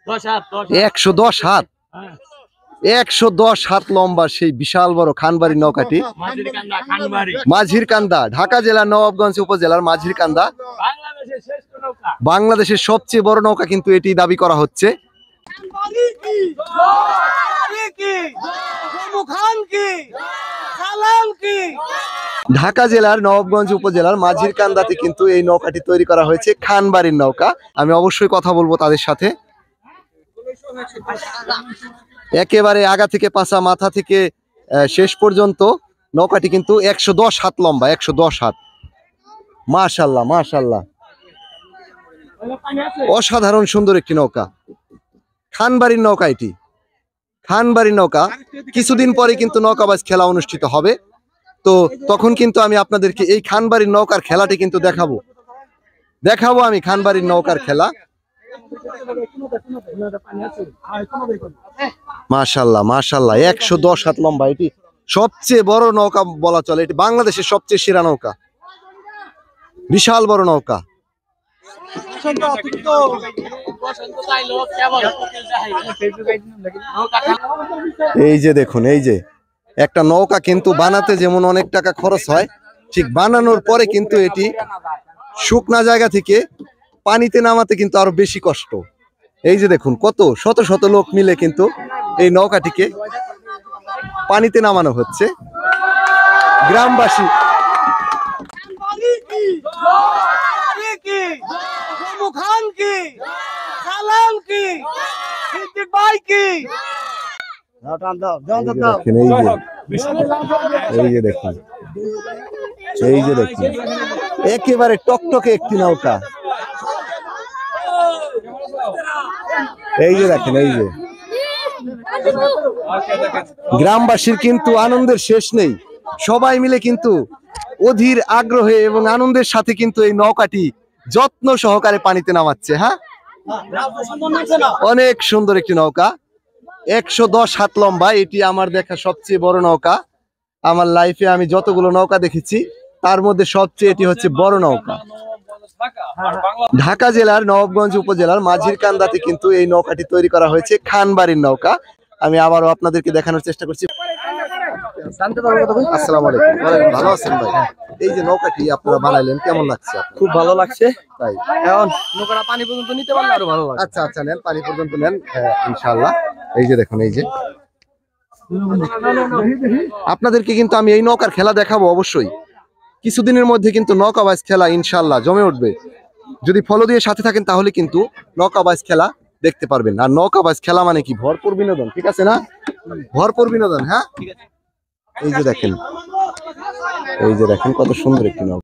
110 হাত, 110 হাত লম্বা সেই বিশাল বড় খানবাড়ি নৌকাটি মাঝির কান্দা, ঢাকা জেলার নবাবগঞ্জ উপজেলার মাঝির কান্দা, বাংলাদেশের সবচেয়ে বড় নৌকা কিন্তু এটি দাবি করা হচ্ছে। ঢাকা জেলার নবাবগঞ্জ উপজেলার মাঝির কান্দাতে কিন্তু এই নৌকাটি তৈরি করা হয়েছে, খানবাড়ির নৌকা। আমি অবশ্যই কথা বলবো তাদের সাথে। একেবারে আগা থেকে পাছা, মাথা থেকে শেষ পর্যন্ত নৌকাটি কিন্তু 110 হাত লম্বা, 110 হাত। মাশাআল্লাহ মাশাআল্লাহ, অসাধারণ সুন্দর একটি নৌকা, খানবাড়ির নৌকা। এটি খানবাড়ির নৌকা। কিছুদিন পরে কিন্তু নৌকাবাজ খেলা অনুষ্ঠিত হবে, তো তখন কিন্তু আমি আপনাদেরকে এই খানবাড়ির নৌকার খেলাটি কিন্তু দেখাবো আমি খানবাড়ির নৌকার খেলা। মাশাআল্লাহ মাশাআল্লাহ, 110 হাত লম্বা, এটি সবচেয়ে বড় নৌকা বলা চলে। এটি বাংলাদেশের সবচেয়ে সেরা নৌকা, বিশাল বড় নৌকা। এই যে দেখুন, এই যে একটা নৌকা কিন্তু বানাতে যেমন অনেক টাকা খরচ হয়, ঠিক বানানোর পরে কিন্তু এটি শুকনা জায়গা থেকে পানিতে নামাতে কিন্তু আরো বেশি কষ্ট। এই যে দেখুন, কত শত শত লোক মিলে কিন্তু এই নৌকাটিকে পানিতে নামানো হচ্ছে। গ্রামবাসী এই যে দেখুন, এই যে দেখুন, একেবারে টকটকে একটি নৌকা। এই যে দেখেন, এই যে গ্রামবাসীর কিন্তু আনন্দের শেষ নেই। সবাই মিলে কিন্তু অধীর আগ্রহে এবং আনন্দের সাথে কিন্তু এই নৌকাটি যত্ন সহকারে পানিতে নামাচ্ছে। হ্যাঁ, অনেক সুন্দর একটি নৌকা, 110 হাত লম্বা। এটি আমার দেখা সবচেয়ে বড় নৌকা। আমার লাইফে আমি যতগুলো নৌকা দেখেছি তার মধ্যে সবচেয়ে এটি হচ্ছে বড় নৌকা। ঢাকা জেলার নবাবগঞ্জ উপজেলার মাঝির কান্দাতে কিন্তু এই নৌকাটি তৈরি করা হয়েছে, খানবাড়ির নৌকা। আমি আবারও আপনাদেরকে দেখানোর চেষ্টা করছি। আসসালামু আলাইকুম। ভালো আছেন ভাই? এই যে নৌকাটি আপনারা বানাইলেন, কেমন লাগছে? খুব ভালো লাগছে। তাই এখন নৌকাটা পানি পর্যন্ত নিতে পারলে আরো ভালো লাগবে। আচ্ছা আচ্ছা, নেন, পানি পর্যন্ত নেন ইনশাআল্লাহ। এই যে দেখুন, এই যে আপনাদেরকে কিন্তু আমি এই নৌকার খেলা দেখাবো অবশ্যই। কিছুদিনের মধ্যে কিন্তু নৌকাবাজ খেলা ইনশাআল্লাহ জমে উঠবে। যদি ফলো দিয়ে সাথে থাকেন তাহলে কিন্তু নৌকাবাজ খেলা দেখতে পারবেন। আর নৌকাবাজ খেলা মানে কি? ভরপুর বিনোদন, ঠিক আছে না? ভরপুর বিনোদন। হ্যাঁ, এই যে দেখেন, এই যে দেখেন কত সুন্দর একটি নৌকা।